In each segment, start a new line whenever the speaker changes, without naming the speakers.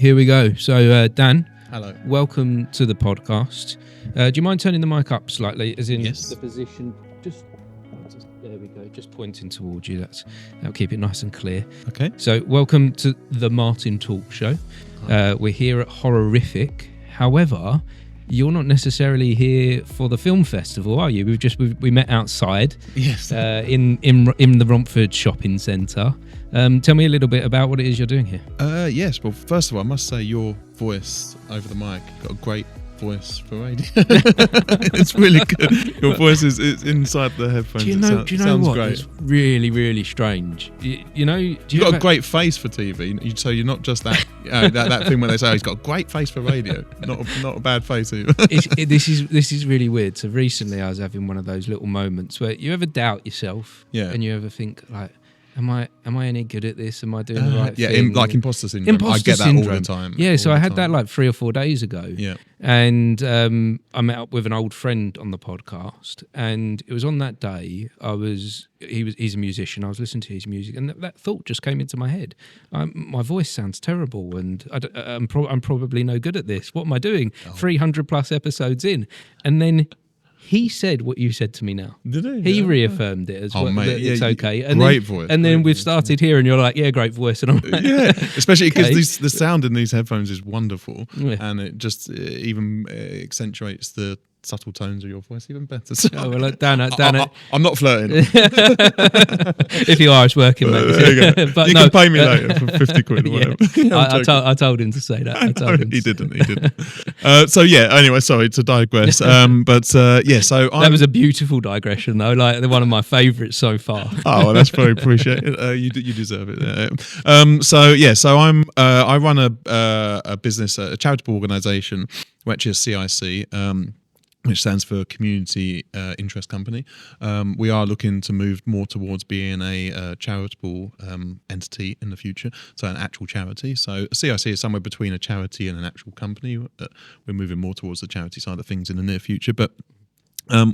here we go. So, Dan.
Hello.
Welcome to the podcast. Do you mind turning the mic up slightly, as in
yes.
the position? There we go. Just pointing towards you. That'll keep it nice and clear.
Okay.
So, welcome to the Martin Talk Show. We're here at Horrific. However, you're not necessarily here for the film festival, are you? We met outside.
Yes.
In the Romford shopping centre. Tell me a little bit about what it is you're doing here.
Yes. Well, first of all, I must say your voice over the mic, you've got a great voice for radio. It's really good. Your voice is inside the headphones.
Do you know
sounds
what?
Great.
It's really, really strange. You know,
you've got a great face for TV, so you're not just that that thing where they say, he's got a great face for radio. Not a bad face either.
This is really weird. So recently I was having one of those little moments where you ever doubt yourself, and you ever think like, Am I any good at this? Am I doing the right thing?
Yeah, like imposter syndrome. I get that all the time.
Yeah, so I had that like 3 or 4 days ago.
Yeah.
And I met up with an old friend on the podcast, and it was on that day he's a musician. I was listening to his music, and that thought just came into my head. My voice sounds terrible, and I'm probably no good at this. What am I doing? 300 plus episodes in, and then he said what you said to me now.
Did he?
He reaffirmed it as well.
Mate,
that it's okay. And
great voice.
And then we've started here, and you're like, yeah, great voice. And I'm like,
yeah, especially because the sound in these headphones is wonderful,
and
it just even accentuates the subtle tones of your voice even better. So
oh, well, Dan,
I'm not flirting.
If you are, it's working, mate.
There you go. But you can pay me later for 50 quid or whatever.
I told him to say that.
He didn't. So yeah. Anyway, sorry to digress. So
that was a beautiful digression, though. Like one of my favourites so far.
Oh, well, that's very appreciated. You deserve it. So I run a business, a charitable organisation, which is CIC. Which stands for Community Interest Company. We are looking to move more towards being a charitable entity in the future, so an actual charity. So CIC is somewhere between a charity and an actual company. We're moving more towards the charity side of things in the near future. But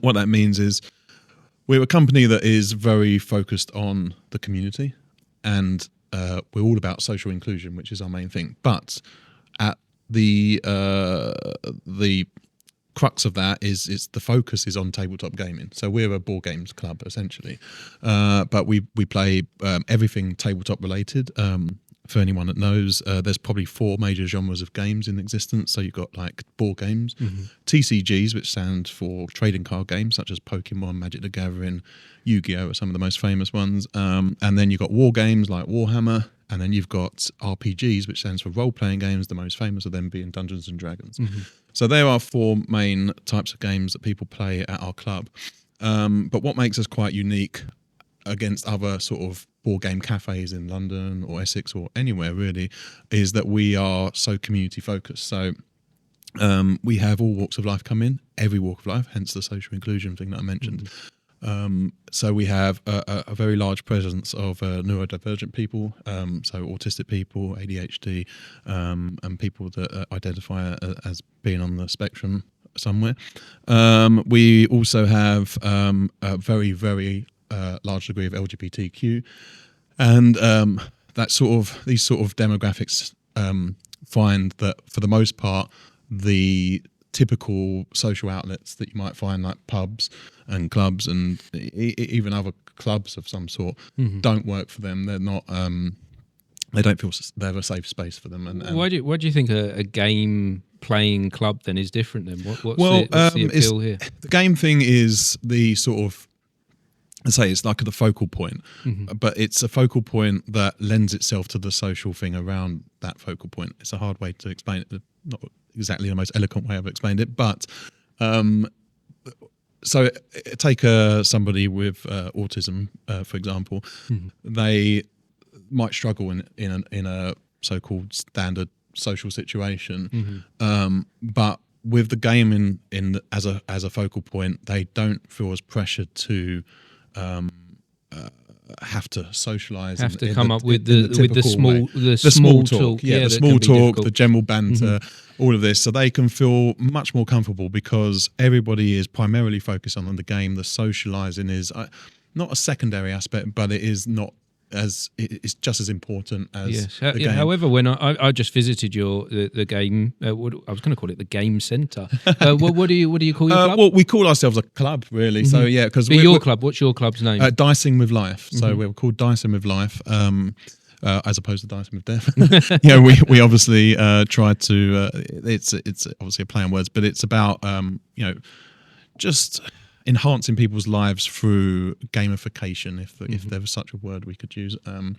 what that means is we're a company that is very focused on the community, and we're all about social inclusion, which is our main thing. But at the crux of that is the focus is on tabletop gaming. So we're a board games club essentially, but we play everything tabletop related. For anyone that knows, there's probably 4 major genres of games in existence. So you've got like board games, TCGs, which stand for trading card games such as Pokemon, Magic the Gathering, Yu-Gi-Oh are some of the most famous ones, and then you've got war games like Warhammer. And then you've got RPGs, which stands for role-playing games, the most famous of them being Dungeons and Dragons. So there are 4 main types of games that people play at our club. But what makes us quite unique against other sort of board game cafes in London or Essex or anywhere really is that we are so community-focused. So we have all walks of life come in, every walk of life, hence the social inclusion thing that I mentioned. So we have a very large presence of neurodivergent people, so autistic people, ADHD, and people that identify as being on the spectrum somewhere. We also have a very, very large degree of LGBTQ, and these sort of demographics find that for the most part the typical social outlets that you might find like pubs and clubs and even other clubs of some sort don't work for them. They're not they don't feel they have a safe space for them. And
why do you think a game playing club then is different then? What's the appeal here?
The game thing is the sort of, I say it's like the focal point, but it's a focal point that lends itself to the social thing around that focal point. It's a hard way to explain it. Not exactly the most eloquent way I've explained it, but so take somebody with autism, for example. They might struggle in a so-called standard social situation, but with the game as a focal point, they don't feel as pressured to have to socialise,
have to come up with the small talk,
the small talk, the general banter, all of this, so they can feel much more comfortable because everybody is primarily focused on the game. The socialising is not a secondary aspect, but it is not it's just as important as
Yes.
the game.
However, when I just visited the game, I was going to call it the game centre. What do you call your club?
Well, we call ourselves a club, really. So yeah, because
your club. What's your club's name?
Dicing with Life. So we're called Dicing with Life. As opposed to Dicing with Death. Yeah, we obviously try to. It's obviously a play on words, but it's about just enhancing people's lives through gamification, if there was such a word we could use. I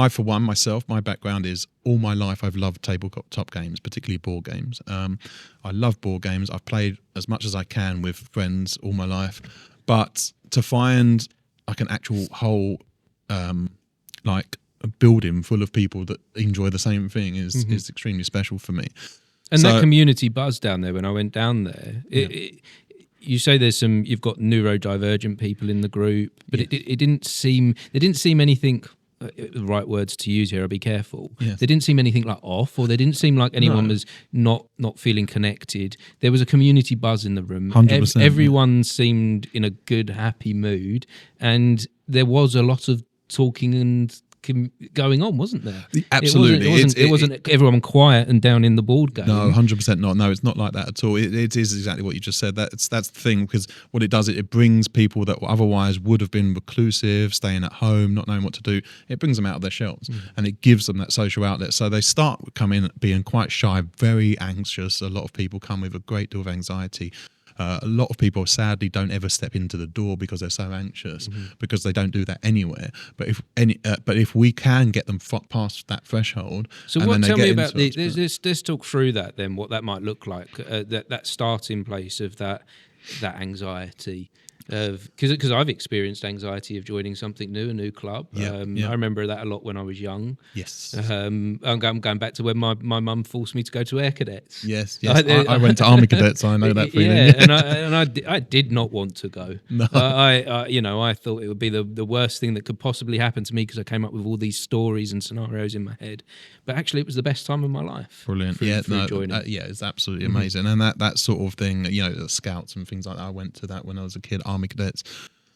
for one, myself, my background is all my life I've loved tabletop games, particularly board games. I love board games. I've played as much as I can with friends all my life, but to find like an actual whole like a building full of people that enjoy the same thing is extremely special for me.
And that community buzz down there, when I went down there, you say you've got neurodivergent people in the group, but it didn't seem anything. The right words to use here, I'll be careful.
Yes.
They didn't seem anything like off, or they didn't seem like anyone was not feeling connected. There was a community buzz in the room.
100%.
Everyone seemed in a good, happy mood, and there was a lot of talking and going on, wasn't there?
Absolutely.
It wasn't everyone quiet and down in the board game.
No, 100% not. No, it's not like that at all. It is exactly what you just said. That's the thing, because what it does, it brings people that otherwise would have been reclusive, staying at home, not knowing what to do. It brings them out of their shells and it gives them that social outlet. So they start coming being quite shy, very anxious. A lot of people come with a great deal of anxiety. A lot of people sadly don't ever step into the door because they're so anxious, because they don't do that anywhere. But if we can get them past that threshold,
so
and
tell me about
let's
talk through that then. What that might look like, that starting place of that anxiety. Because I've experienced anxiety of joining something new, a new club. I remember that a lot when I was young.
Yes.
I'm going back to when my mum forced me to go to Air Cadets.
Yes. I went to Army Cadets, so I know that feeling.
Yeah, and I did not want to go. No. I thought it would be the worst thing that could possibly happen to me, because I came up with all these stories and scenarios in my head. But actually, it was the best time of my life.
Brilliant. It's absolutely amazing. And that sort of thing, the scouts and things like that, I went to that when I was a kid. Army Cadets,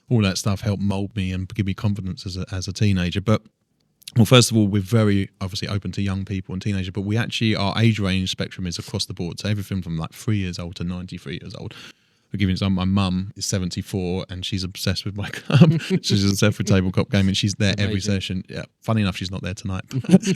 all that stuff helped mould me and give me confidence as a teenager. But well, first of all, we're very obviously open to young people and teenagers, but we actually, our age range spectrum is across the board. So everything from like 3 years old to 93 years old. I'll give you an example. My mum is 74 and she's obsessed with my club. She's obsessed with tabletop gaming. She's there every session. Yeah, funny enough, she's not there tonight,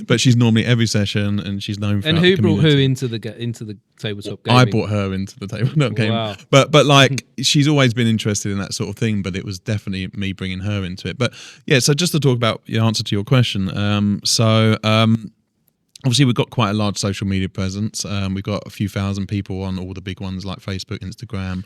but she's normally every session, and she's known for.
And who brought her into the tabletop gaming?
I brought her into the tabletop gaming.
Wow.
But like she's always been interested in that sort of thing. But it was definitely me bringing her into it. But yeah, so just to talk about the answer to your question. Obviously, we've got quite a large social media presence. We've got a few thousand people on all the big ones like Facebook, Instagram,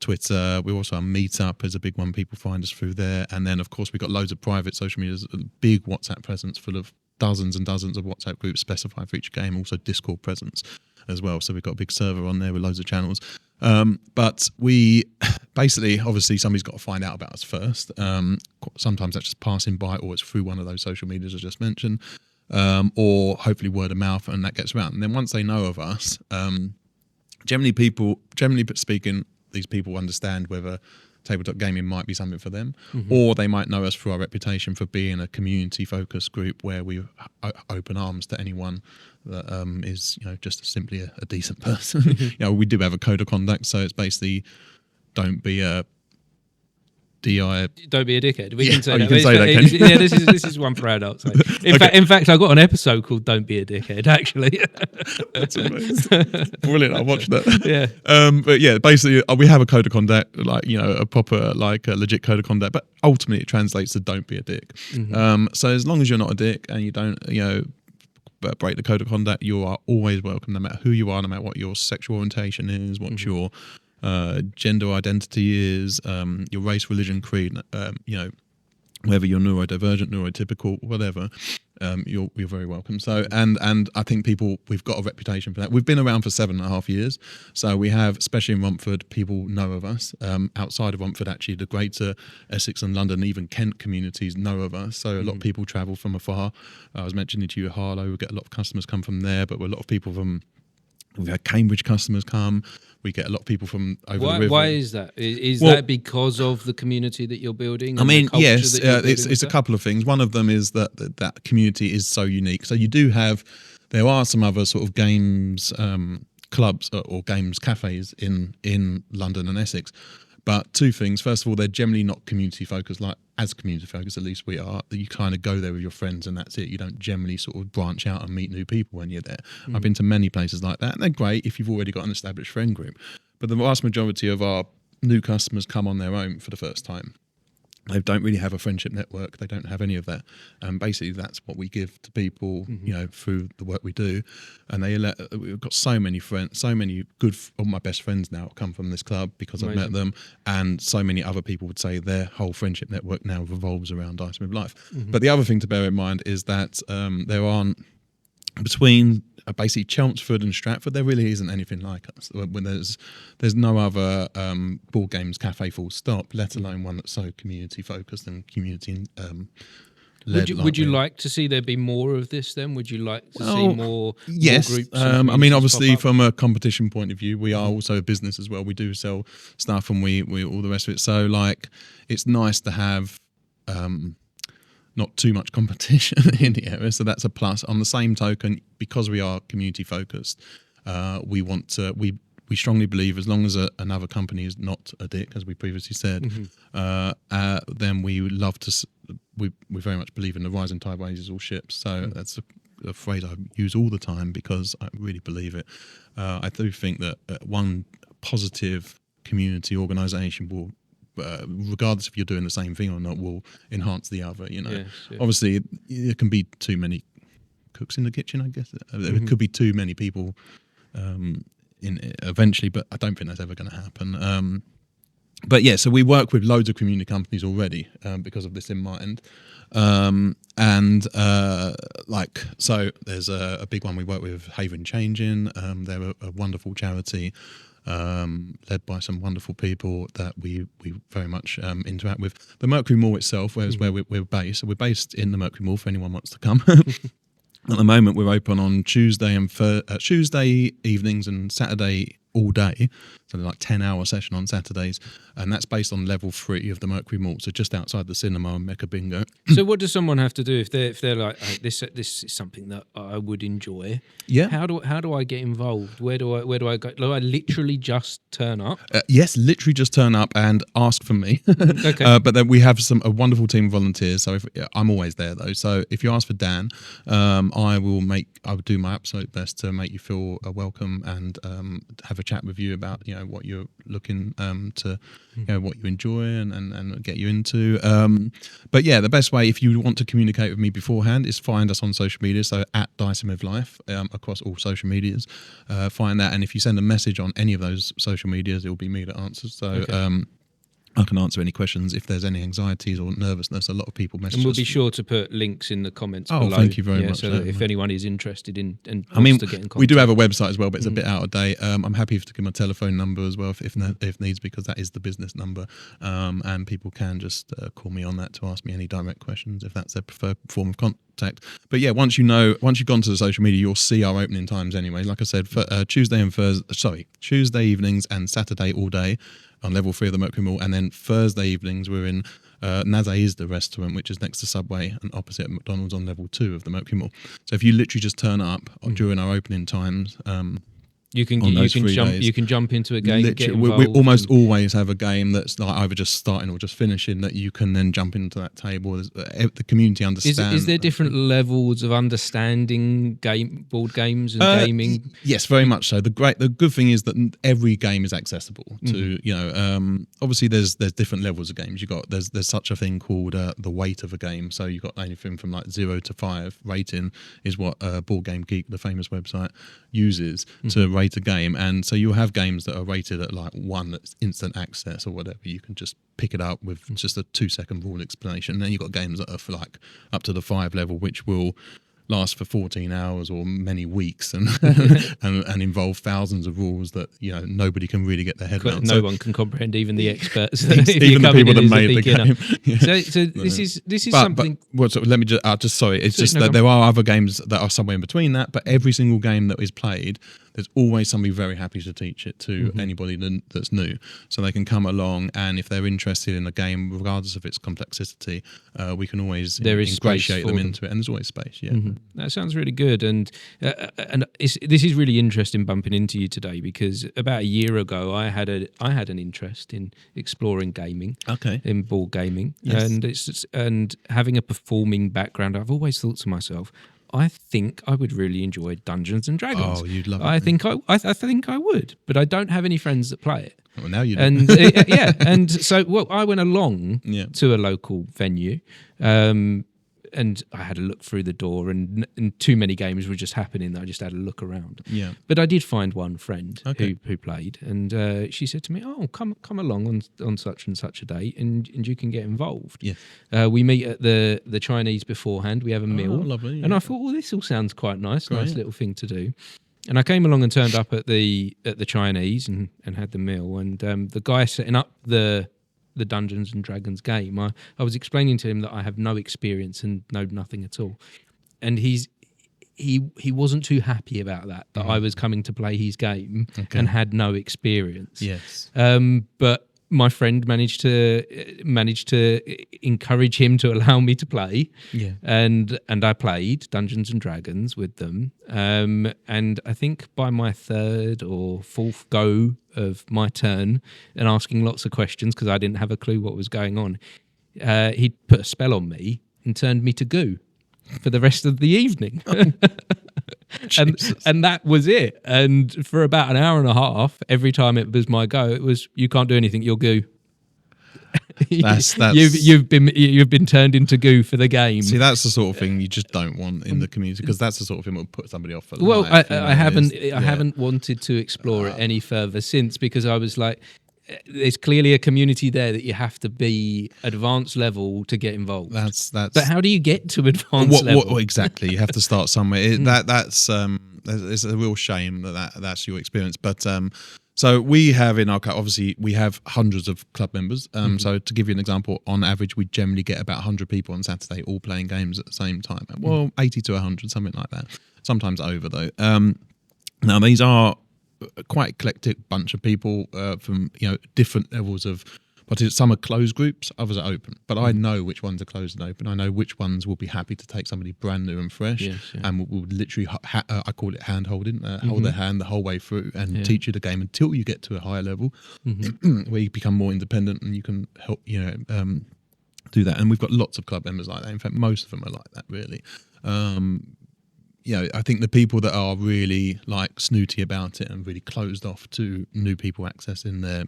Twitter. We also have Meetup is a big one. People find us through there. And then, of course, we've got loads of private social media, a big WhatsApp presence full of dozens and dozens of WhatsApp groups specified for each game. Also Discord presence as well. So we've got a big server on there with loads of channels. But we basically, obviously, somebody's got to find out about us first. Sometimes that's just passing by, or it's through one of those social medias I just mentioned. Or hopefully word of mouth, and that gets around. And then once they know of us, generally speaking, these people understand whether tabletop gaming might be something for them, or they might know us through our reputation for being a community-focused group where we open arms to anyone that is, just simply a decent person. We do have a code of conduct, so it's basically don't be a
Don't be a dickhead. We can say that.
You can say that, can you?
Yeah, this is one for adults. In fact, I got an episode called "Don't Be a Dickhead." Actually,
that's amazing. Brilliant. I'll watch that.
Yeah.
But yeah, basically, we have a code of conduct, like a proper, a legit code of conduct. But ultimately, it translates to "Don't be a dick." So as long as you're not a dick and you don't, break the code of conduct, you are always welcome, no matter who you are, no matter what your sexual orientation is, what your gender identity is, your race, religion, creed, whether you're neurodivergent, neurotypical, whatever, you're very welcome. So, and I think we've got a reputation for that. We've been around for 7.5 years. So we have, especially in Romford, people know of us. Outside of Romford, actually, the greater Essex and London, even Kent communities know of us. So a lot of people travel from afar. I was mentioning to you, Harlow, we get a lot of customers come from there, but a lot of people from We've had Cambridge customers come. We get a lot of people from over the river.
Why is that? Is that because of the community that you're building?
I
and
mean,
the culture
yes,
that you're building
it's a couple of things. One of them is that community is so unique. So you do have, there are some other sort of games clubs or games cafes in London and Essex. But two things. First of all, they're generally not community focused, like as community focused, at least we are. You kind of go there with your friends and that's it. You don't generally sort of branch out and meet new people when you're there. I've been to many places like that, and they're great if you've already got an established friend group. But the vast majority of our new customers come on their own for the first time. They don't really have a friendship network. They don't have any of that. And basically that's what we give to people, you know, through the work we do. And we've got so many friends, so many good, all my best friends now come from this club because I've met them. And so many other people would say their whole friendship network now revolves around Dice With Life. But the other thing to bear in mind is that there aren't, between basically Chelmsford and Stratford, there really isn't anything like us. When there's no other board games cafe full stop, let alone one that's so community focused and community led.
Would you like to see there be more of this then? Would you like to see more
yes.
groups?
I mean, obviously from a competition point of view, we are also a business as well. We do sell stuff and we all the rest of it. So like it's nice to have not too much competition in the area, so that's a plus. On the same token, because we are community focused, we want to. We strongly believe as long as another company is not a dick, as we previously said, then we would love to. We very much believe in the rising tide raises all ships. So that's a phrase I use all the time because I really believe it. I do think that one positive community organisation will. Regardless if you're doing the same thing or not, will enhance the other. You know,
yes, yes.
Obviously there can be too many cooks in the kitchen. I guess there could be too many people in eventually, but I don't think that's ever going to happen. But yeah, so we work with loads of community companies already because of this in mind. Like, so there's a big one we work with, Haven Changing. They're a wonderful charity. Led by some wonderful people that we very much interact with. The Mercury Mall itself, where we're based. So we're based in the Mercury Mall for anyone who wants to come. At the moment, we're open on Tuesday evenings and Saturday all day. So like 10-hour session on Saturdays, and that's based on level 3 of the Mercury Mall, so just outside the cinema and Mecca Bingo.
So what does someone have to do if they're like, hey, this is something that I would enjoy?
Yeah.
How do I get involved? Where do I go? Do I literally just turn up?
Yes, literally just turn up and ask for me.
Okay.
But then we have a wonderful team of volunteers. So I'm always there though. So if you ask for Dan, I will do my absolute best to make you feel welcome and have a chat with you about what you're looking to what you enjoy and get you into. But yeah, the best way if you want to communicate with me beforehand is find us on social media. So at Dicing With Life across all social medias, find that, and if you send a message on any of those social medias, it will be me that answers. So. Okay. I can answer any questions if there's any anxieties or nervousness. A lot of people message us.
And we'll be sure to put links in the comments below.
Thank you very much.
So that if anyone is interested in and
I mean,
wants to get in contact.
We do have a website as well, but it's a bit out of date. I'm happy to give my telephone number as well if needs, because that is the business number. And people can just call me on that to ask me any direct questions if that's their preferred form of contact. But yeah, once you've gone to the social media, you'll see our opening times anyway. Like I said, for Tuesday evenings and Saturday all day on level 3 of the Mercury Mall, and then Thursday evenings we're in Naze is the restaurant, which is next to Subway and opposite McDonald's on level 2 of the Mercury Mall. So if you literally just turn up during our opening times, you can jump into a game. Get involved, we almost always have a game that's like either just starting or just finishing that you can then jump into that table. The community understands.
Is there different levels of understanding board games and gaming?
Yes, very much so. The good thing is that every game is accessible to obviously there's different levels of games. There's such a thing called the weight of a game. So you've got anything from like 0 to 5 rating is what Board Game Geek, the famous website, uses to rate a game. And so you'll have games that are rated at like 1 that's instant access or whatever. You can just pick it up with just a 2-second rule explanation. And then you've got games that are for like up to the 5 level, which will last for 14 hours or many weeks and and involve thousands of rules that nobody can really get their head around.
No one can comprehend, even the experts.
Even the people that made the game.
Yeah. So this is something.
Let me just sorry. It's just that there are other games that are somewhere in between that. But every single game that is played, there's always somebody very happy to teach it to anybody that's new. So they can come along, and if they're interested in a game, regardless of its complexity, we can always ingratiate them into it, and there's always space. Yeah,
that sounds really good, and this is really interesting bumping into you today, because about a year ago I had an interest in exploring gaming, in board gaming, and having a performing background. I've always thought to myself, I think I would really enjoy Dungeons and Dragons.
Oh, you'd love it.
I think I would, but I don't have any friends that play it.
Well, now you do.
And and so I went along to a local venue, and I had a look through the door, and too many games were just happening. I just had a look around.
Yeah.
But I did find one friend who played, and she said to me, "Oh, come along on such and such a date, and you can get involved."
Yeah.
We meet at the Chinese beforehand. We have a meal.
Oh, lovely.
And I thought, well, this all sounds quite nice. Nice little thing to do. And I came along and turned up at the Chinese and had the meal. And the guy setting up the Dungeons and Dragons game, I was explaining to him that I have no experience and know nothing at all. And he wasn't too happy about that I was coming to play his game and had no experience.
Yes.
But my friend managed to encourage him to allow me to play.
Yeah.
And I played Dungeons and Dragons with them. And I think by my third or fourth go of my turn and asking lots of questions, because I didn't have a clue what was going on, he put a spell on me and turned me to goo for the rest of the evening. And that was it. And for about an hour and a half, every time it was my go, it was, you can't do anything, you're goo.
That's
you've been turned into goo for the game.
See, that's the sort of thing you just don't want in the community, because that's the sort of thing that will put somebody off for life.
Well, I haven't wanted to explore it any further since, because I was like, there's clearly a community there that you have to be advanced level to get involved.
That's.
But how do you get to advanced level?
What exactly? You have to start somewhere. That's it's a real shame that's your experience. But so we have in our club, obviously we have hundreds of club members. So to give you an example, on average we generally get about 100 people on Saturday all playing games at the same time. Well, 80 to 100, something like that. Sometimes over though. Now these are quite eclectic bunch of people from different levels of. But some are closed groups, others are open. But I know which ones are closed and open. I know which ones will be happy to take somebody brand new and fresh, and will literally, I call it hand-holding, hold their hand the whole way through and teach you the game until you get to a higher level where you become more independent and you can help, do that. And we've got lots of club members like that. In fact, most of them are like that, really. I think the people that are really like snooty about it and really closed off to new people accessing their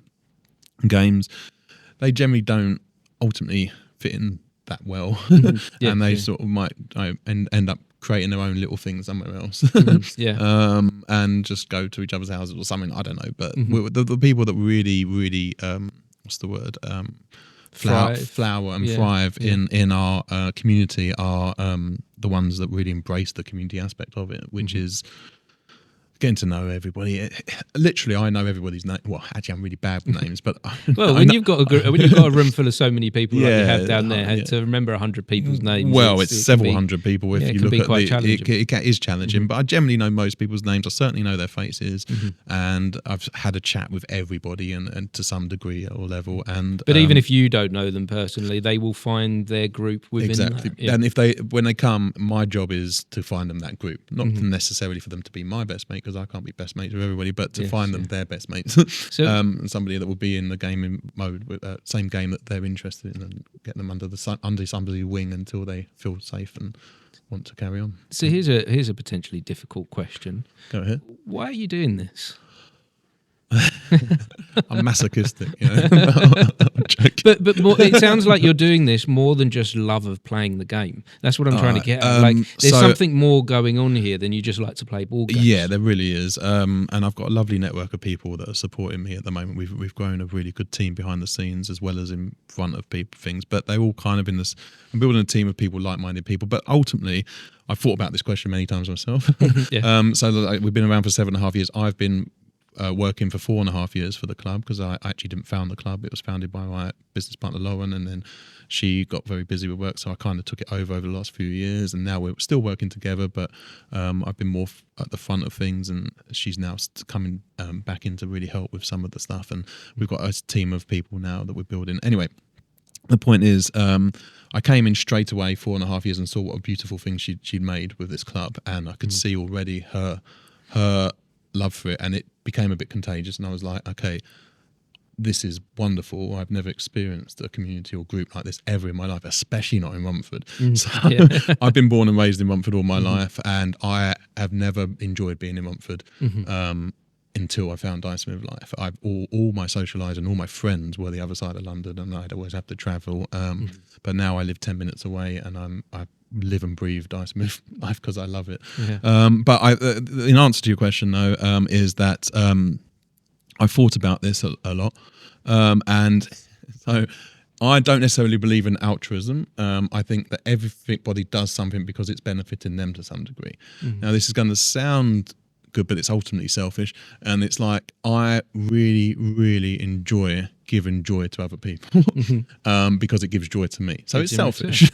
games, they generally don't ultimately fit in that well, and they sort of might end up creating their own little thing somewhere else, and just go to each other's houses or something. I don't know, but the people that really, really, what's the word? Flower and thrive in our community are the ones that really embrace the community aspect of it, which is getting to know everybody. Literally, I know everybody's name. Well, actually, I'm really bad with names, but
when you've got a room full of so many people like you have down there, to remember 100 people's names.
Well, it's several hundred people. If you look at
it
is challenging. But I generally know most people's names. I certainly know their faces, and I've had a chat with everybody, and to some degree or level. But
even if you don't know them personally, they will find their group within that. Yeah.
And when they come, my job is to find them that group, not necessarily for them to be my best mate, because I can't be best mates with everybody, but to find them their best mates. Somebody that will be in the gaming mode with same game that they're interested in, and get them under somebody's wing until they feel safe and want to carry on.
So here's a potentially difficult question.
Go ahead.
Why are you doing this?
I'm masochistic, I'm joking.
But more, it sounds like you're doing this more than just love of playing the game. That's what I'm trying to get at. There's something more going on here than you just like to play ball games.
Yeah, there really is. And I've got a lovely network of people that are supporting me at the moment. We've grown a really good team behind the scenes as well as in front of things. But they're all kind of in this. I'm building a team of people, like-minded people. But ultimately, I've thought about this question many times myself. So we've been around for 7.5 years. I've been working for 4.5 years for the club, because I actually didn't found the club. It was founded by my business partner Lauren, and then she got very busy with work, so I kind of took it over the last few years, and now we're still working together, but I've been more at the front of things, and she's now coming back in to really help with some of the stuff, and we've got a team of people now that we're building. Anyway, the point is, I came in straight away 4.5 years and saw what a beautiful thing she'd made with this club, and I could see already her love for it, and it became a bit contagious, and I was like, okay, this is wonderful. I've never experienced a community or group like this ever in my life, especially not in Romford. So I've been born and raised in Romford all my life, and I have never enjoyed being in Romford until I found Dice Move Life. All my socialising and all my friends were the other side of London, and I'd always have to travel. But now I live 10 minutes away, and I live and breathe Dice Move Life because I love it. But in answer to your question, though, is that I thought about this a lot, and so I don't necessarily believe in altruism. I think that everybody does something because it's benefiting them to some degree. Now, this is going to sound good, but it's ultimately selfish, and it's like I really, really enjoy giving joy to other people because it gives joy to me. So it's selfish.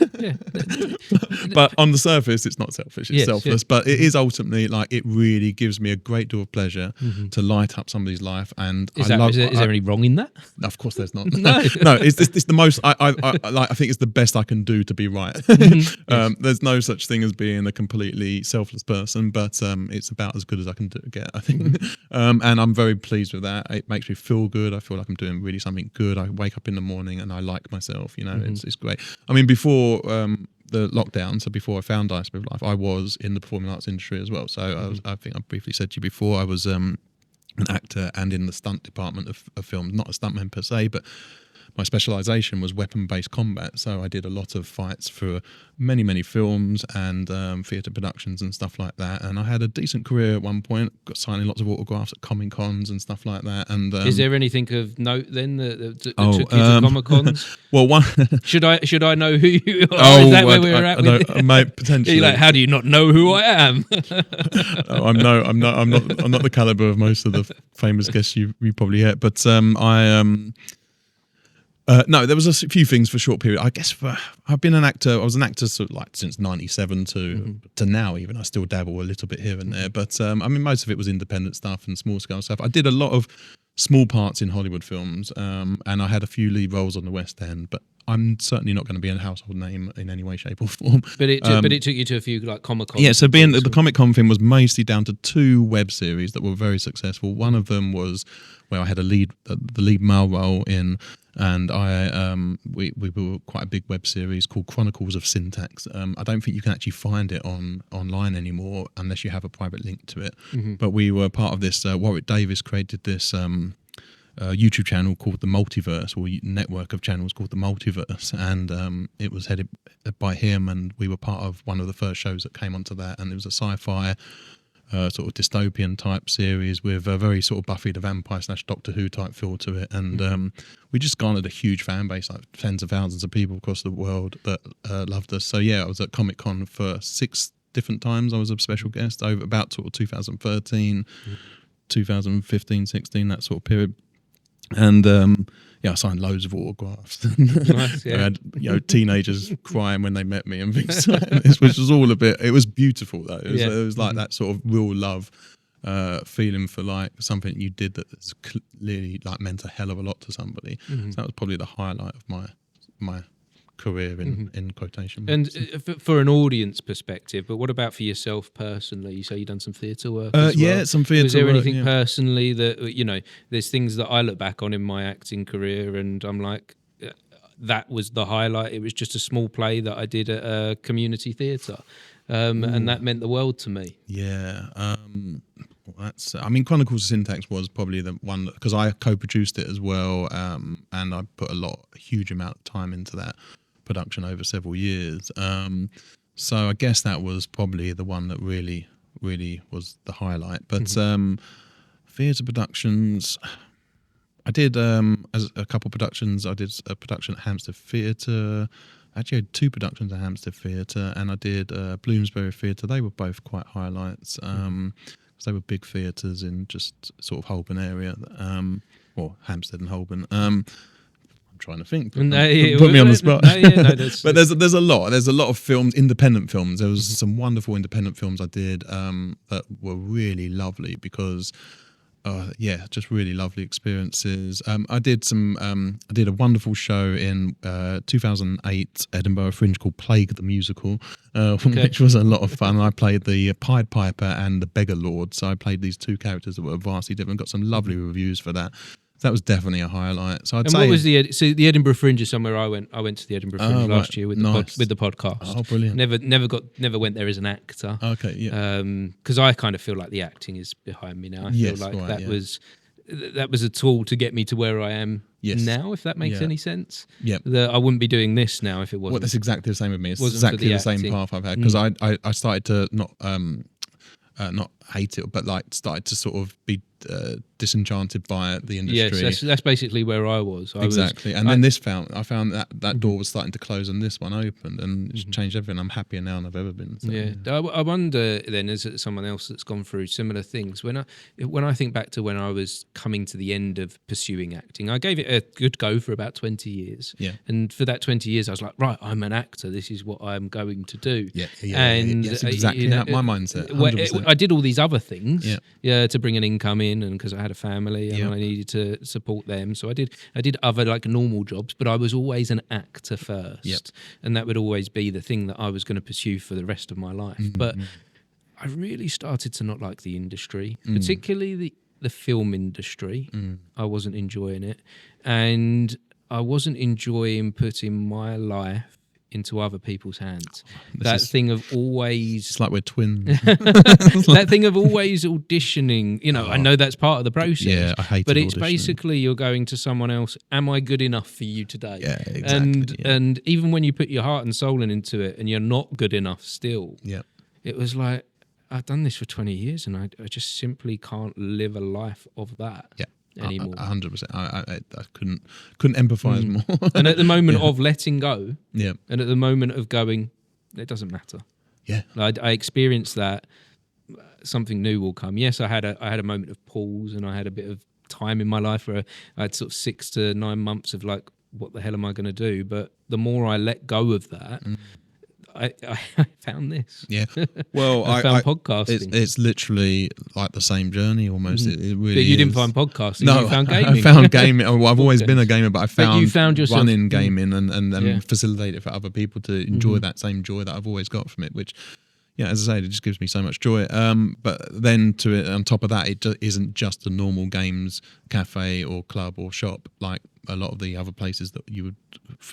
But on the surface, it's not selfish. It's selfless. But it is ultimately like it really gives me a great deal of pleasure to light up somebody's life. And
is there any wrong in that?
Of course, there's not. No, it's the most. I think it's the best I can do to be right. There's no such thing as being a completely selfless person, but it's about as good as I can get, I think. And I'm very pleased with that. It makes me feel good. I feel like I'm doing really something good. I wake up in the morning and I like myself. It's great. I mean, before the lockdown, so before I found Dice Move Life, I was in the performing arts industry as well. So I think I briefly said to you before, I was an actor and in the stunt department of films, not a stuntman per se, but my specialisation was weapon-based combat, so I did a lot of fights for many, many films and theatre productions and stuff like that. And I had a decent career at one point, got signing lots of autographs at Comic Cons and stuff like that. And
is there anything of note then that took you to Comic Cons?
Well, one
should I know who you are? Is that where we're at?
Mate, potentially.
You're like, how do you not know who I am?
I'm not the caliber of most of the famous guests you probably had, but no, there was a few things for a short period. I guess I've been an actor. I was an actor sort of like since '97 to now. Even I still dabble a little bit here and there, but I mean most of it was independent stuff and small scale stuff. I did a lot of small parts in Hollywood films, and I had a few lead roles on the West End. But I'm certainly not going to be a household name in any way, shape, or form.
But it took you to a few like Comic Con.
Yeah, so being the Comic Con thing was mostly down to 2 web series that were very successful. One of them was where I had the lead male role in, and we were quite a big web series called Chronicles of Syntax. I don't think you can actually find it online anymore unless you have a private link to it. But we were part of this. Warwick Davis created this YouTube channel called The Multiverse, or network of channels called The Multiverse, and it was headed by him, and we were part of one of the first shows that came onto that, and it was a sci-fi sort of dystopian type series with a very sort of Buffy the Vampire / Doctor Who type feel to it, and we just garnered a huge fan base, like tens of thousands of people across the world that loved us. So yeah, I was at Comic Con for 6 different times. I was a special guest over about sort of 2013, 2015, 16, that sort of period. And I signed loads of autographs.
Nice, yeah.
I had teenagers crying when they met me and things like this, which was all a bit. It was beautiful though. It was like that sort of real love feeling for like something you did that clearly like meant a hell of a lot to somebody. So that was probably the highlight of my career in quotation marks.
And for an audience perspective, but what about for yourself personally? You say you've done some theatre work as
well. Some theatre work.
Was there anything personally that, there's things that I look back on in my acting career and I'm like, that was the highlight. It was just a small play that I did at a community theatre. And that meant the world to me.
Yeah. I mean, Chronicles of Syntax was probably the one because I co-produced it as well, and I put a huge amount of time into that production over several years. So I guess that was probably the one that really, really was the highlight. But theatre productions, I did as a couple of productions. I did a production at Hampstead Theatre. Actually, I had 2 productions at Hampstead Theatre, and I did Bloomsbury Theatre. They were both quite highlights. So they were big theatres in just sort of Holborn area, or Hampstead and Holborn. I'm trying to think. Put me on the spot. But there's a lot of films, independent films. There was some wonderful independent films I did that were really lovely because. Just really lovely experiences. I did a wonderful show in 2008 Edinburgh Fringe called Plague the Musical, which was a lot of fun. I played the Pied Piper and the Beggar Lord, so I played these two characters that were vastly different. Got some lovely reviews for that. That was definitely a highlight. So
what was the Edinburgh Fringe is somewhere I went. I went to the Edinburgh Fringe last year with the podcast.
Oh, brilliant!
Never went there as an actor.
Okay, yeah.
Because I kind of feel like the acting is behind me now. I feel like that was a tool to get me to where I am now. If that makes any sense.
Yeah.
I wouldn't be doing this now if it wasn't.
Well, that's exactly the same with me. It's exactly the same path I've had because I started to not hate it, but like started to sort of be disenchanted by the industry.
Yes, that's basically where I was.
And then I found that door was starting to close and this one opened and it's changed everything. I'm happier now than I've ever been. So,
I wonder then, as someone else that's gone through similar things, when I think back to when I was coming to the end of pursuing acting, I gave it a good go for about 20 years.
Yeah.
And for that 20 years, I was like, right, I'm an actor. This is what I'm going to do.
Yeah.
And
that's exactly my mindset. 100%.
I did all these other things to bring an income in, and because I had a family and I needed to support them, so I did other like normal jobs, but I was always an actor first, and that would always be the thing that I was going to pursue for the rest of my life. But I really started to not like the industry, particularly the film industry. I wasn't enjoying it, and I wasn't enjoying putting my life into other people's hands. Thing of always...
It's like we're twins.
That thing of always auditioning, I know that's part of the process.
Yeah, I hate it.
But it's basically you're going to someone else, am I good enough for you today?
Yeah, exactly.
And even when you put your heart and soul into it and you're not good enough still, it was like, I've done this for 20 years and I just simply can't live a life of that.
Yeah.
Anymore.
100%. I couldn't empathise more.
And at the moment of letting go,
and
at the moment of going, it doesn't matter.
Yeah,
I experienced that something new will come. Yes, I had a moment of pause, and I had a bit of time in my life where I had sort of 6 to 9 months of like, what the hell am I going to do? But the more I let go of that. I found this.
Yeah. Well,
I found podcasting.
It's literally like the same journey almost. It really
But you
is.
didn't find podcasting.
No,
you found gaming.
I found gaming. Well, I've always been a gamer, but
you found yourself
running gaming and facilitate it for other people to enjoy that same joy that I've always got from it, which, as I say, it just gives me so much joy. But then on top of that, it isn't just a normal games cafe or club or shop like a lot of the other places that you would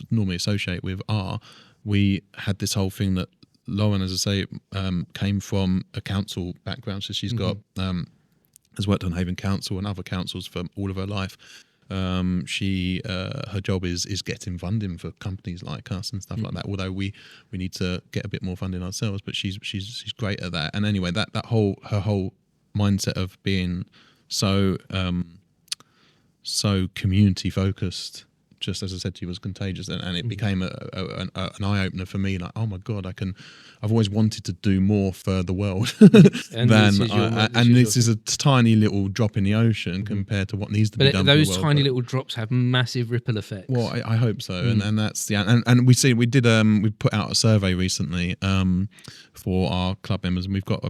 normally associate with are. We had this whole thing that Lauren, as I say, came from a council background. So she's got has worked on Haven Council and other councils for all of her life. Her job is getting funding for companies like us and stuff like that. Although we need to get a bit more funding ourselves, but she's great at that. And anyway, her whole mindset of being so community focused, just as I said to you, was contagious, and it became an eye opener for me. Like, oh my God, I've always wanted to do more for the world this is a tiny little drop in the ocean compared to what needs to be done.
But those
for the world,
tiny little drops have massive ripple effects.
Well, I hope so, and that's and we put out a survey recently for our club members, and we've got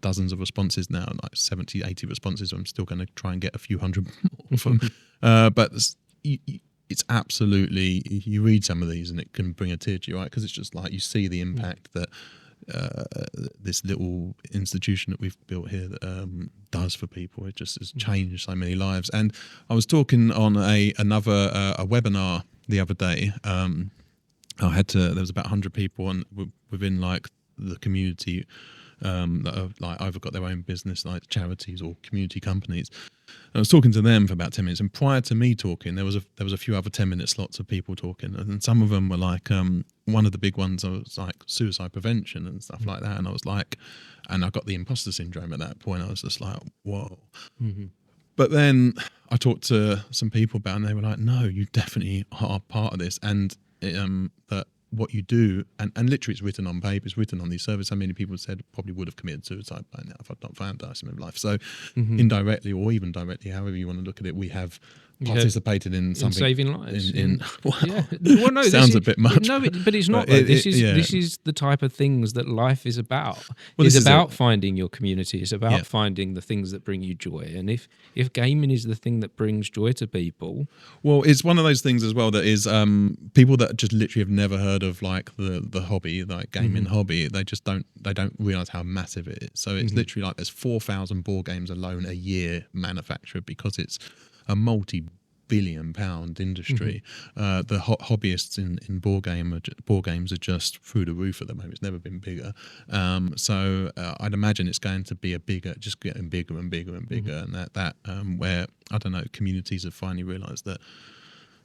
dozens of responses now, like 70, 80 responses. I'm still going to try and get a few hundred more from, but. It's absolutely, you read some of these and it can bring a tear to your eye, because it's just like you see the impact that this little institution that we've built here does for people. It just has changed so many lives. And I was talking on another webinar the other day. There was about 100 people and within like the community that have like either got their own business, like charities or community companies. And I was talking to them for about 10 minutes, and prior to me talking, there was a few other 10-minute slots of people talking, and some of them were like, one of the big ones was like suicide prevention and stuff like that, and I was like, and I got the imposter syndrome at that point. I was just like, whoa. But then I talked to some people about it, and they were like, no, you definitely are part of this, and that what you do, and literally it's written on paper, it's written on these servers. How many people said probably would have committed suicide by now if I'd not found Dice in life. So indirectly or even directly, however you want to look at it, we have participated in something,
saving lives.
Wow.
Yeah. Well, no,
Sounds a bit much.
No, but it's not. This is the type of things that life is about.
Well,
it's about finding your community. It's about
Yeah.
finding the things that bring you joy. And if gaming is the thing that brings joy to people,
Well, it's one of those things as well that is people that just literally have never heard of like the hobby, like gaming hobby. They don't realize how massive it is. So it's literally like there's 4,000 board games alone a year manufactured because it's a multi-billion-pound industry. The hobbyists in board games are just through the roof at the moment. It's never been bigger. So I'd imagine it's going to be just getting bigger and bigger and bigger. And that where I don't know, communities have finally realised that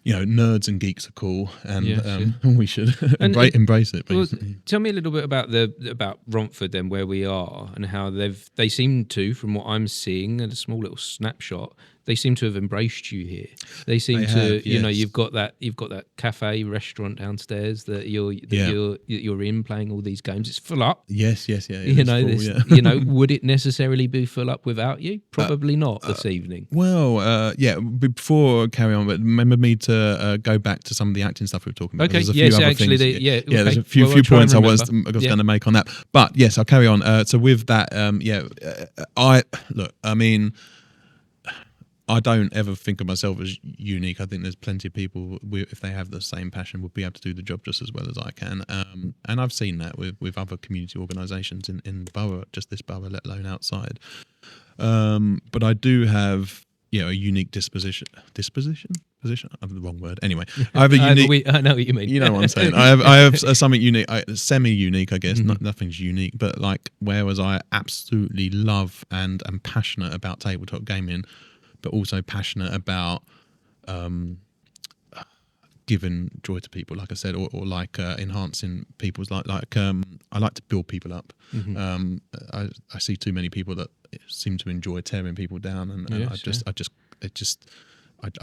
nerds and geeks are cool, and we should embrace it.
Well, tell me a little bit about Romford then, where we are, and how they seem to, from what I'm seeing at a small little snapshot, they seem to have embraced you here. They seem you've got that cafe restaurant downstairs that you're in playing all these games. It's full up.
Yes, yeah.
Would it necessarily be full up without you? Probably not this evening.
Well, before I carry on, but remember me to go back to some of the acting stuff we were talking about.
Okay,
there's a few other things. There's a few points I was going to make on that. But yes, I'll carry on. So with that, I don't ever think of myself as unique. I think there's plenty of people, if they have the same passion, would be able to do the job just as well as I can. And I've seen that with other community organisations in the borough, just this borough, let alone outside. But I do have a unique disposition. Position? I have the wrong word. Anyway, I have a unique.
I know what you mean.
You know what I'm saying. I have something unique, semi-unique, I guess. Nothing's unique, but like whereas I absolutely love and am passionate about tabletop gaming, but also passionate about giving joy to people, like I said, or like enhancing people's I like to build people up. I see too many people that seem to enjoy tearing people down, and I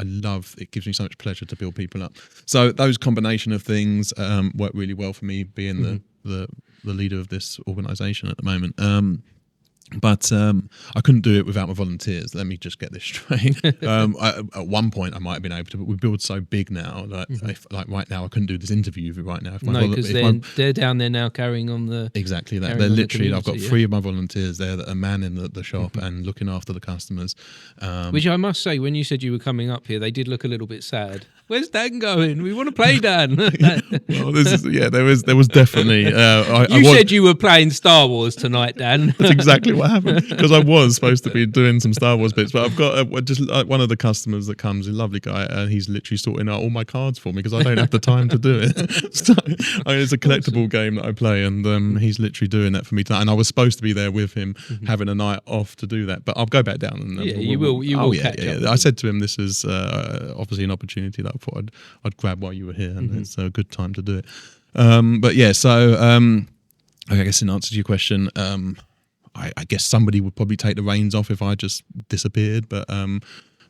love it. Gives me so much pleasure to build people up. So those combination of things work really well for me, being the leader of this organisation at the moment. But I couldn't do it without my volunteers. Let me just get this straight. At one point, I might have been able to, but we build so big now that like right now, I couldn't do this interview right now.
Because they're down there now carrying on the...
Exactly that. They're literally, I've got 3 of my volunteers there that are manning the shop and looking after the customers.
Which I must say, when you said you were coming up here, they did look a little bit sad. Where's Dan going? We want to play Dan.
Well, there was definitely...
you said you were playing Star Wars tonight, Dan.
That's exactly what happened, because I was supposed to be doing some Star Wars bits, but I've got just one of the customers that comes, a lovely guy, and he's literally sorting out all my cards for me because I don't have the time to do it. So, it's a collectible game that I play, and he's literally doing that for me tonight. And I was supposed to be there with him, having a night off to do that, but I'll go back down. And
you will catch up.
I said to him, this is obviously an opportunity that I thought I'd grab while you were here, and it's a good time to do it. But yeah, so I guess in answer to your question, I guess somebody would probably take the reins off if I just disappeared, but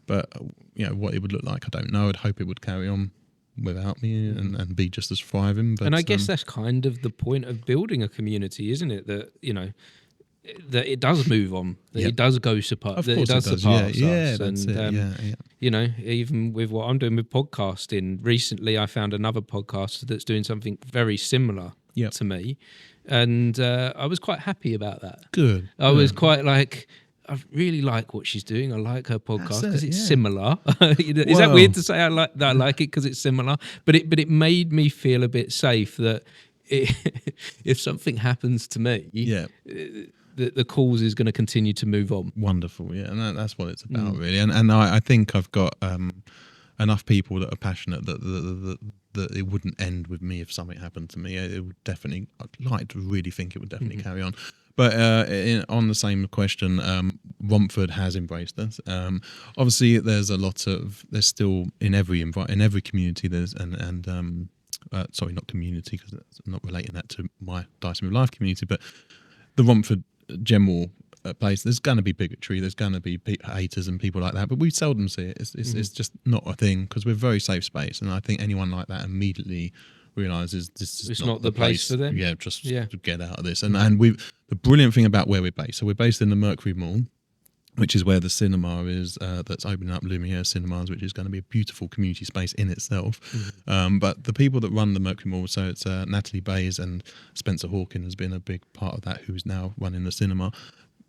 what it would look like, I don't know. I'd hope it would carry on without me and be just as thriving. But,
and I guess that's kind of the point of building a community, isn't it? That that it does move on, that it does go surpass, that it does surpass us.
That's
and even with what I'm doing with podcasting, recently I found another podcaster that's doing something very similar to me. And I was quite happy about that.
Good.
I was quite like, I really like what she's doing. I like her podcast because it's similar. Is that weird to say? I like it because it's similar, but it made me feel a bit safe that if something happens to me, the cause is going to continue to move on.
Wonderful, yeah, and that's what it's about, really. And I think I've got enough people that are passionate that it wouldn't end with me if something happened to me. It would definitely, I'd like to really think it would definitely carry on. But on the same question, Romford has embraced us. Obviously, there's still in every community there's sorry, not community, because I'm not relating that to my Dice Move Life community, but the Romford general place, there's going to be bigotry, there's going to be haters and people like that, but we seldom see it. It's just not a thing, because we're a very safe space, and I think anyone like that immediately realizes this is
It's not the place for them.
Yeah, just to get out of this. And the brilliant thing about where we're based, so we're based in the Mercury Mall, which is where the cinema is, that's opening up, Lumiere Cinemas, which is going to be a beautiful community space in itself. But the people that run the Mercury Mall, so it's Natalie Bays and Spencer Hawkin has been a big part of that, who's now running the cinema.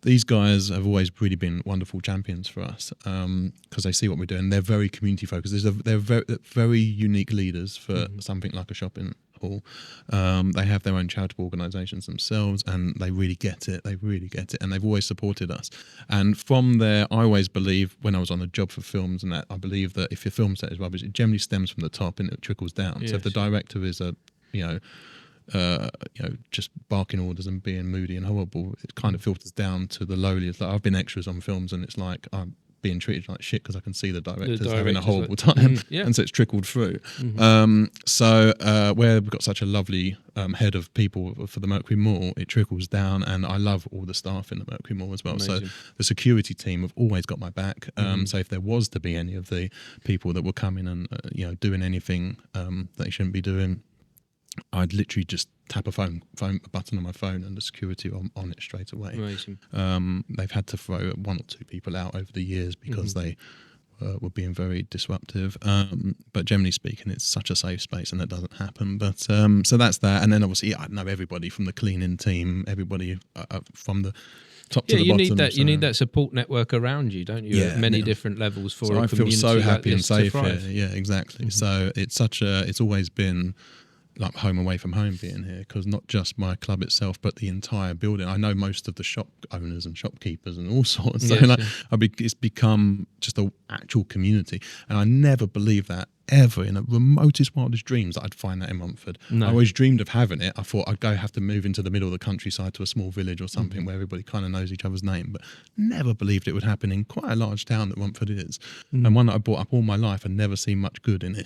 These guys have always really been wonderful champions for us because they see what we're doing. They're very community focused. They're very unique leaders for something like a shopping hall. They have their own charitable organisations themselves, and they really get it. They really get it, and they've always supported us. And from there, I always believe, when I was on a job for films and that, I believe that if your film set is rubbish, it generally stems from the top and it trickles down.
Yes.
So if the director is just barking orders and being moody and horrible, it kind of filters down to the lowliest. Like, I've been extras on films, and it's like I'm being treated like shit because I can see the director's having a horrible time, and so it's trickled through. So where we've got such a lovely head of people for the Mercury Mall, it trickles down, and I love all the staff in the Mercury Mall as well.
Amazing.
So the security team have always got my back. So if there was to be any of the people that were coming and doing anything that they shouldn't be doing, I'd literally just tap a button on my phone, and the security on it straight away.
Amazing.
They've had to throw 1 or 2 people out over the years because they were being very disruptive. But generally speaking, it's such a safe space, and that doesn't happen. But so that's that. And then obviously, I know everybody from the cleaning team, everybody from the top to the bottom.
You need that support network around you, don't you? At many different levels for
so
a
I feel
community
so happy
like
and
this to
safe
thrive.
here. Yeah, exactly. So it's always been like home away from home being here, because not just my club itself but the entire building. I know most of the shop owners and shopkeepers and all sorts, so it's become just an actual community, and I never believed that ever in the remotest wildest dreams that I'd find that in Romford. I always dreamed of having it. I thought I'd have to move into the middle of the countryside to a small village or something where everybody kind of knows each other's name, but never believed it would happen in quite a large town that Romford is, and one that I brought up all my life and never seen much good in it.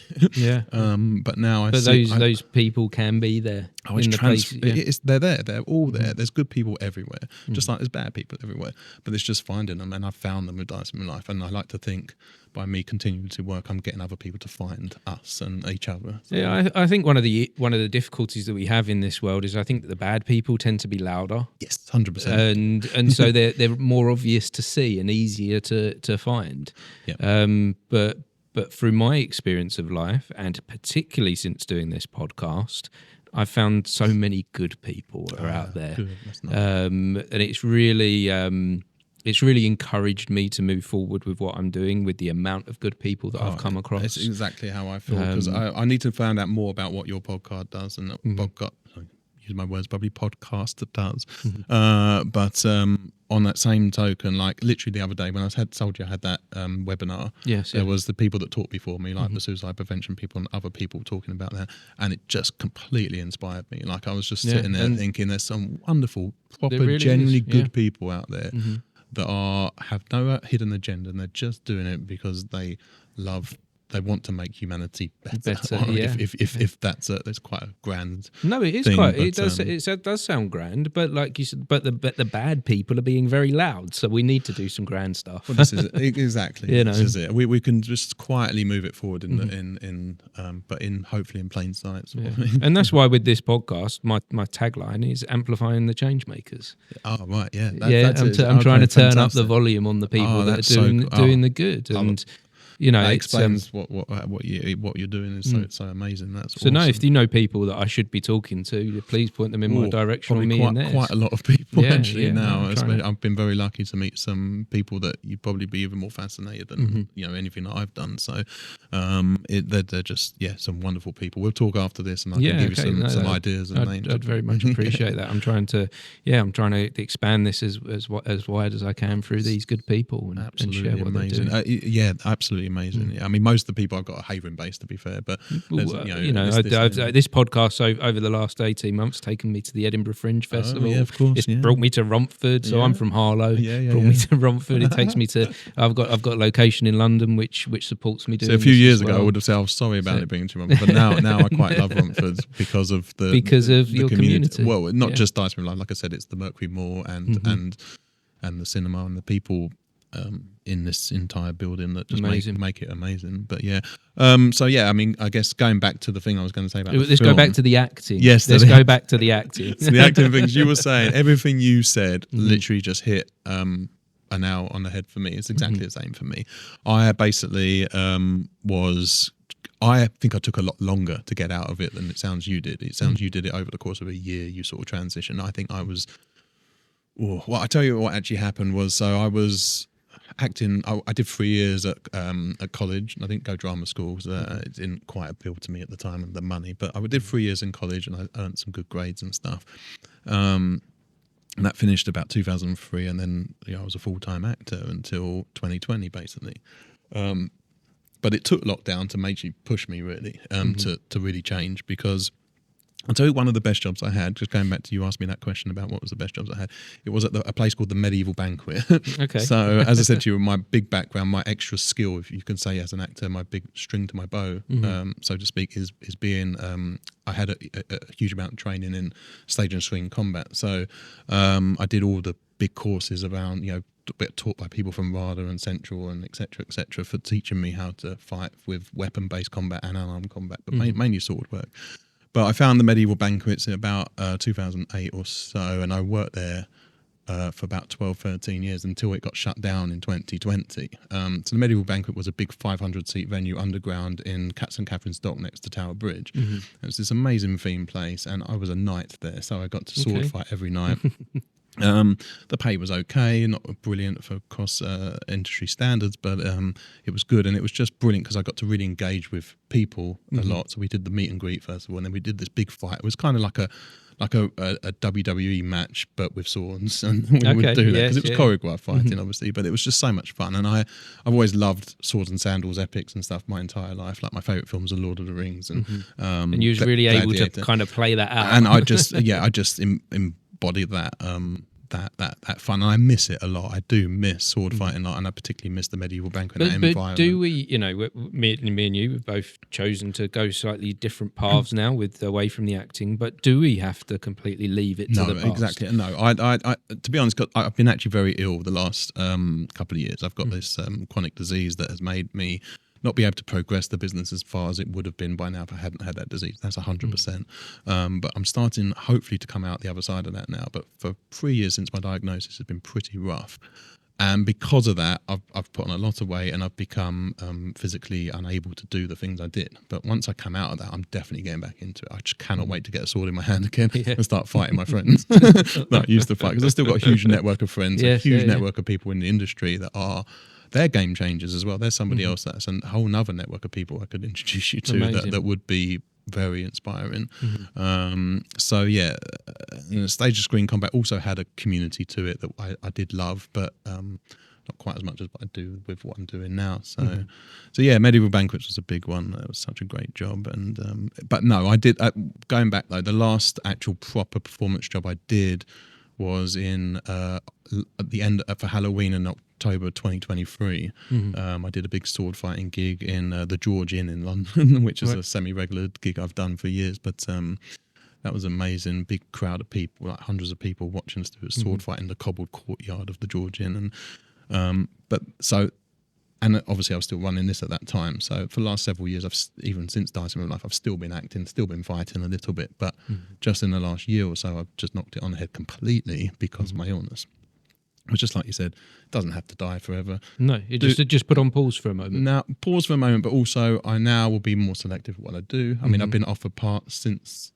But now I see
those people can be there.
They're there. They're all there. There's good people everywhere, just like there's bad people everywhere. But it's just finding them, and I've found them with Dice in my life. And I like to think by me continuing to work, I'm getting other people to find us and each other. So.
Yeah, I think one of the difficulties that we have in this world is I think that the bad people tend to be louder.
Yes, 100%.
And so they're more obvious to see and easier to find.
Yeah.
But through my experience of life, and particularly since doing this podcast, I've found so many good people are out there.
Good. That's nice.
And it's really encouraged me to move forward with what I'm doing, with the amount of good people that I've come across.
That's exactly how I feel, because I need to find out more about what your podcast does, and use my words, probably podcast does. But on that same token, like literally the other day when I told you I had that webinar, there was the people that talked before me, like the suicide prevention people and other people talking about that, and it just completely inspired me. Like I was just sitting there thinking, there's some wonderful, proper, really genuinely good people out there that have no hidden agenda, and they're just doing it because they want to make humanity better. If that's quite a grand.
No, it is
thing,
quite.
But,
it does sound grand, but like you said, but the bad people are being very loud, so we need to do some grand stuff.
Well, this is it. Exactly. This is it. We can just quietly move it forward but hopefully in plain sight. Sort of thing.
And that's why with this podcast, my tagline is amplifying the change makers.
Oh right, yeah.
I'm trying to turn up the volume on the people that are doing the good, and
that explains what you're doing is so amazing. That's
so.
Awesome.
Now, if you know people that I should be talking to, please point them in my direction. Or me and theirs.
Quite a lot of people actually now. I've been very lucky to meet some people that you'd probably be even more fascinated than anything that I've done. So they're just some wonderful people. We'll talk after this, and I can give you some ideas and names.
I'd very much appreciate that. I'm trying to expand this as wide as I can through these good people and share what
amazing.
they're doing.
Absolutely amazing. I mean, most of the people I've got are Havering based, to be fair, but this
podcast over the last 18 months taken me to the Edinburgh Fringe Festival.
Of course,
it's brought me to Romford, so I'm from Harlow. Brought me to Romford. It takes me to. I've got a location in London which supports me doing.
So a few years ago, I would have said I was sorry about it being to Romford, but now I quite love Romford because of
your community.
Well, not just Dice Room Live, like I said, it's the Mercury Mall and the cinema and the people. in this entire building that just
Amazing.
make it amazing. But yeah, so yeah, I mean, I guess going back to the thing I was going to say about
Let's go back to the acting.
Yes,
let's go back to the acting.
So the acting things you were saying, everything you said literally just hit a nail on the head for me. It's exactly the same for me. I basically I think I took a lot longer to get out of it than it sounds you did. It sounds you did it over the course of a year. You sort of transitioned. I think I was. Well, I tell you what actually happened was, so I was acting. I did 3 years at college, and I didn't go drama school. So it didn't quite appeal to me at the time, and the money. But I did 3 years in college, and I earned some good grades and stuff. And that finished about 2003, and then I was a full-time actor until 2020, basically. But it took lockdown to make you push me really to really change, because I'll tell you one of the best jobs I had, just going back to you asked me that question about what was the best jobs I had, it was at a place called the Medieval Banquet.
Okay.
So as I said to you, my big background, my extra skill, if you can say as an actor, my big string to my bow, so to speak, is being, I had a huge amount of training in stage and swing combat. So I did all the big courses around, taught by people from RADA and Central and et cetera, for teaching me how to fight with weapon-based combat and unarmed combat, but mainly sword work. But I found the Medieval Banquets in about 2008 or so, and I worked there for about 12, 13 years until it got shut down in 2020. So the Medieval Banquet was a big 500-seat venue underground in St Catherine's Dock next to Tower Bridge. It was this amazing theme place, and I was a knight there, so I got to sword fight every night. The pay was okay, not brilliant for cross industry standards, but it was good, and it was just brilliant because I got to really engage with people a lot. So we did the meet and greet first of all, and then we did this big fight. It was kind of like a WWE match, but with swords, and we would do that because it was choreographed fighting, obviously. But it was just so much fun, and I've always loved swords and sandals epics and stuff my entire life. Like my favourite films are Lord of the Rings, and
you was really able to kind of play that out.
And I just embody that. That fun, and I miss it a lot. I do miss sword fighting a lot, and I particularly miss the Medieval Banquet environment.
But do we, me and you have both chosen to go slightly different paths now with away from the acting, but do we have to completely leave it to the past?
No, exactly. No, I to be honest, I've been actually very ill the last couple of years. I've got this chronic disease that has made me not be able to progress the business as far as it would have been by now if I hadn't had that disease. That's 100%. But I'm starting, hopefully, to come out the other side of that now. But for 3 years since my diagnosis, has been pretty rough. And because of that, I've put on a lot of weight, and I've become physically unable to do the things I did. But once I come out of that, I'm definitely getting back into it. I just cannot wait to get a sword in my hand again and start fighting my friends that I used to fight. Because I've still got a huge network of friends, a huge network of people in the industry that are... They're game changers as well. There's somebody else that's a whole nother network of people I could introduce you to that would be very inspiring. So yeah, Stage and Screen Combat also had a community to it that I did love, but not quite as much as what I do with what I'm doing now. So so yeah, Medieval Banquets was a big one. It was such a great job. And but no, I did going back though, the last actual proper performance job I did was in at the end for Halloween in October 2023. I did a big sword fighting gig in the George Inn in London, which is a semi-regular gig I've done for years. But that was amazing. Big crowd of people, like hundreds of people watching us do a sword fight in the cobbled courtyard of the George Inn. And obviously I was still running this at that time. So for the last several years, even since Dice in Real Life, I've still been acting, still been fighting a little bit. But just in the last year or so, I've just knocked it on the head completely because of my illness. But just like you said, it doesn't have to die forever.
No, you just put on pause for a moment.
Now, pause for a moment, but also I now will be more selective with what I do. I mean, I've been offered parts since,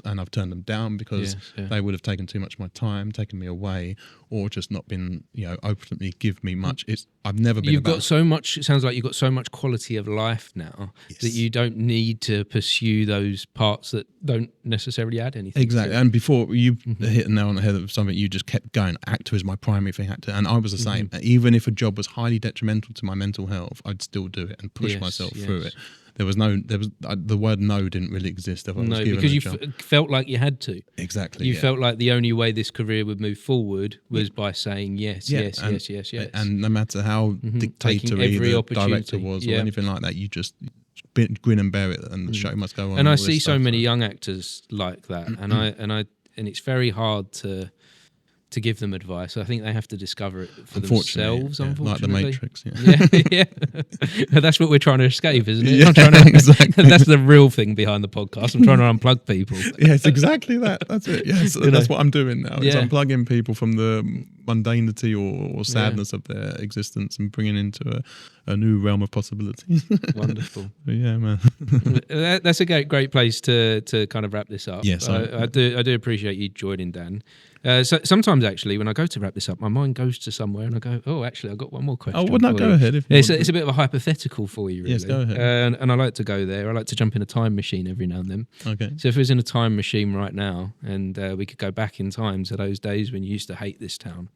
and I've turned them down because they would have taken too much of my time, taken me away, or just not been, openly give me much. I've never been. Got
so much. It sounds like you've got so much quality of life now that you don't need to pursue those parts that don't necessarily add anything.
Exactly. And before you hit a nail on the head of something, you just kept going. Actor is my primary thing. Actor, and I was the same. Even if a job was highly detrimental to my mental health, I'd still do it and push myself through it. The word no didn't really exist if I was given
because
a
you
job.
felt like you had to.
Exactly.
You felt like the only way this career would move forward was by saying yes.
And no matter how dictatorial the director was or anything like that, you just grin and bear it, and the show must go on.
And I see so many young actors like that, and it's very hard to to give them advice. I think they have to discover it for themselves,
yeah,
unfortunately.
like the Matrix, yeah.
Yeah. That's what we're trying to escape, isn't it?
Yeah,
I'm trying to,
exactly.
That's the real thing behind the podcast. I'm trying to unplug people.
Yeah, it's exactly that. That's it. Yes, that's what I'm doing now. Is
Yeah.
unplugging people from the mundanity or sadness of their existence and bringing into a new realm of possibilities.
Wonderful.
Yeah, man.
That's a great place to kind of wrap this up.
Yes,
I do appreciate you joining, Dan. So sometimes actually, when I go to wrap this up, my mind goes to somewhere, and I go, "Oh, actually, I've got one more question."
Oh, wouldn't I go ahead?
It's a bit of a hypothetical for you, really.
Yes, go ahead.
And I like to go there. I like to jump in a time machine every now and then.
Okay.
So if it was in a time machine right now, and we could go back in time to those days when you used to hate this town,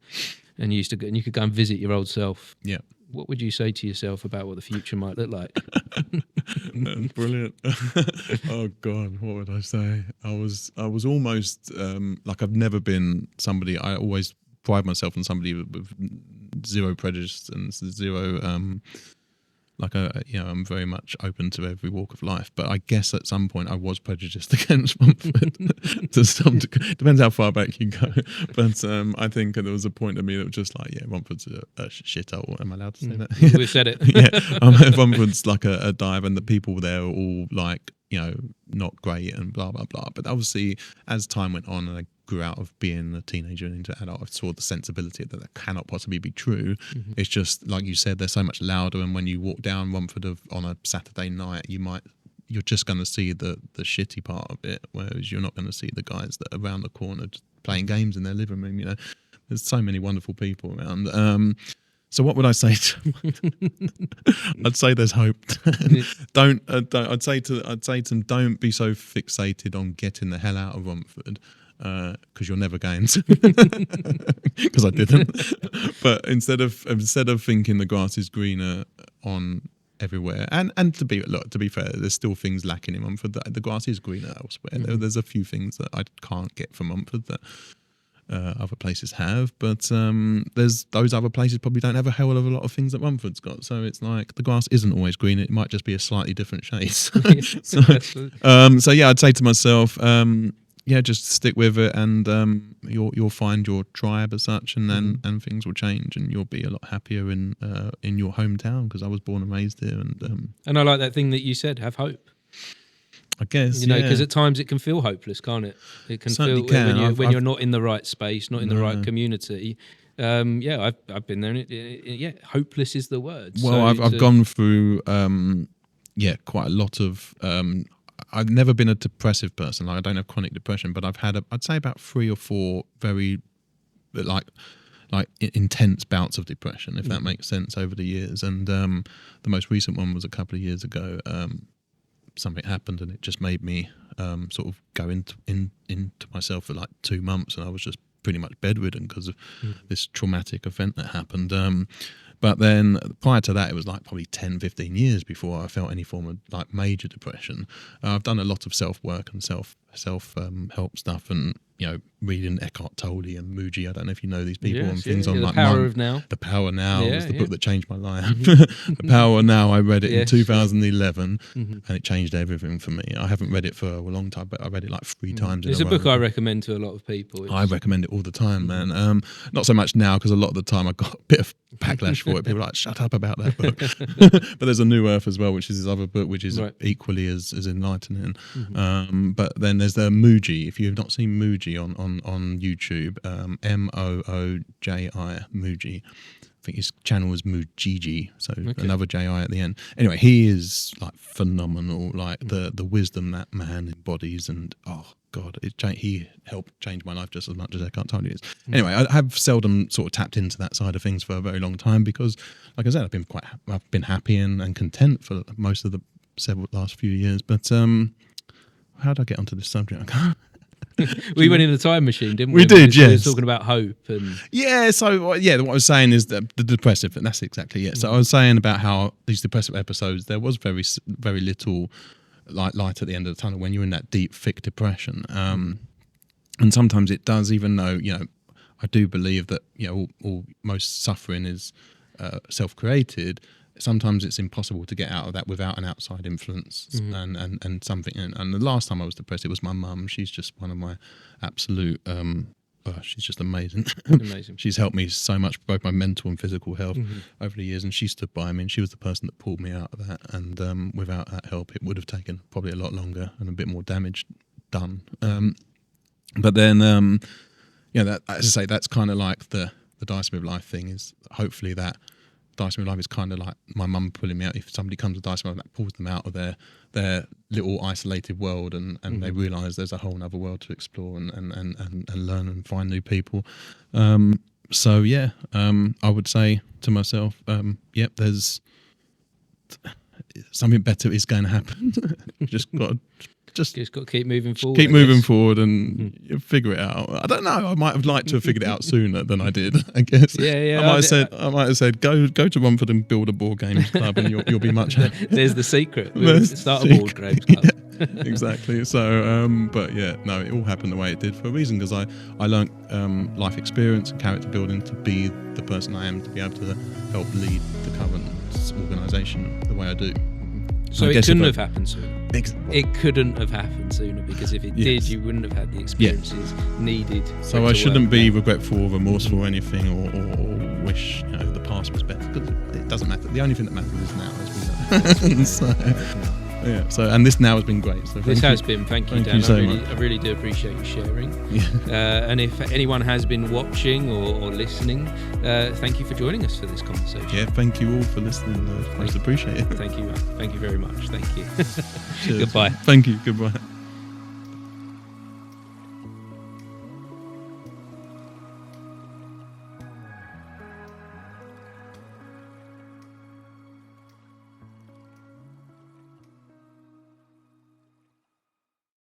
and you could go and visit your old self.
Yeah.
What would you say to yourself about what the future might look like?
Brilliant. Oh God, what would I say? I was almost like I've never been somebody. I always pride myself on somebody with zero prejudice and zero I'm very much open to every walk of life, but I guess at some point I was prejudiced against Romford. To some degree. Depends how far back you go, but I think there was a point of me that was just like, yeah, Romford's a shithole. Am I allowed to say that?
We've said it.
Yeah, Romford's like a dive, and the people there are all like, not great and blah blah blah. But obviously, as time went on and I grew out of being a teenager and into adult, I saw the sensibility that cannot possibly be true. Mm-hmm. It's just like you said, they're so much louder, and when you walk down Romford on a Saturday night, you're just going to see the shitty part of it, whereas you're not going to see the guys that are around the corner just playing games in their living room. There's so many wonderful people around. So what would I say to I'd say there's hope. I'd say to them, don't be so fixated on getting the hell out of Romford, because you're never going to. Because I didn't. But instead of thinking the grass is greener on everywhere, and to be fair, there's still things lacking in Romford. The grass is greener elsewhere. Mm-hmm. There's a few things that I can't get from Romford that other places have, but there's those other places probably don't have a hell of a lot of things that Romford's got. So it's like the grass isn't always green; it might just be a slightly different shade. So yeah, I'd say to myself, just stick with it, and you'll find your tribe as such, and then and things will change, and you'll be a lot happier in your hometown, because I was born and raised here,
and I like that thing that you said, have hope.
I guess,
because at times it can feel hopeless, can't it? It can
Certainly
feel when you're not in the right space, not in the right community. I've been there, and hopeless is the word.
Well, I've gone through quite a lot of. I've never been a depressive person. Like, I don't have chronic depression, but I've had I'd say about 3 or 4 very like intense bouts of depression, if that makes sense, over the years. And the most recent one was a couple of years ago. Something happened, and it just made me sort of go into myself for like 2 months, and I was just pretty much bedridden because of this traumatic event that happened. But then prior to that, it was like probably 10, 15 years before I felt any form of like major depression. I've done a lot of self-work and self help stuff, and reading Eckhart Tolle and Muji. I don't know if you know these people and things on like
The Power of Now.
The Power Now was the book that changed my life. The Power Now, I read it in 2011, and it changed everything for me. I haven't read it for a long time, but I read it like 3 times.
It's a book I recommend to a lot of people.
I recommend it all the time, man. Not so much now, because a lot of the time I got a bit of backlash for it. People are like, shut up about that book. But there's a New Earth as well, which is his other book, which is equally as enlightening. But then there's the Muji. If you've not seen Muji on YouTube, Mooji, Muji. I think his channel was Mujiji, so another JI at the end. Anyway, he is like phenomenal, like the wisdom that man embodies, and oh God, he helped change my life just as much as Eckhart Tolle is. Anyway, I have seldom sort of tapped into that side of things for a very long time, because, like I said, I've been happy and content for most of the last few years. But how did I get onto this subject?
We went in a time machine, didn't we?
We did, yes.
We were talking about hope.
What I was saying is that the depressive, and that's exactly it. So I was saying about how these depressive episodes, there was very, very little light at the end of the tunnel when you're in that deep, thick depression. And sometimes it does, even though, I do believe that, most suffering is self-created. Sometimes it's impossible to get out of that without an outside influence and something. And the last time I was depressed, it was my mum. She's just one of my absolute she's just amazing.
Amazing.
She's helped me so much, both my mental and physical health over the years, and she stood by me, and she was the person that pulled me out of that. And without that help, it would have taken probably a lot longer and a bit more damage done. But then, that, as I say, that's kind of like the Dice With Life thing. Is hopefully that Dice With Life is kind of like my mum pulling me out. If somebody comes to Dice With Life, that pulls them out of their little isolated world, and they realise there's a whole other world to explore and learn and find new people. So yeah, I would say to myself, there's something better is going to happen. Just got to keep moving forward. Keep moving forward and figure it out. I don't know. I might have liked to have figured it out sooner than I did, I guess.
Yeah.
I might have said go to Romford and build a board games club, and you'll be much happier.
There's the secret. Start a board games club.
Yeah, exactly. So, but yeah, no, it all happened the way it did for a reason, because I learned life experience and character building to be the person I am, to be able to help lead the current organisation the way I do.
So it couldn't have happened sooner. It couldn't have happened sooner, because if it did, you wouldn't have had the experiences needed.
So I shouldn't be regretful or remorseful or anything, or wish the past was better, because it doesn't matter. The only thing that matters is now, as we know. So and this now has been great. So
this has been. Thank you, Dan.
much.
I really do appreciate you sharing.
Yeah.
And if anyone has been watching or listening, thank you for joining us for this conversation.
Yeah, thank you all for listening. Most appreciate it.
Thank you very much. Thank you.
Cheers.
Goodbye.
Thank you. Goodbye.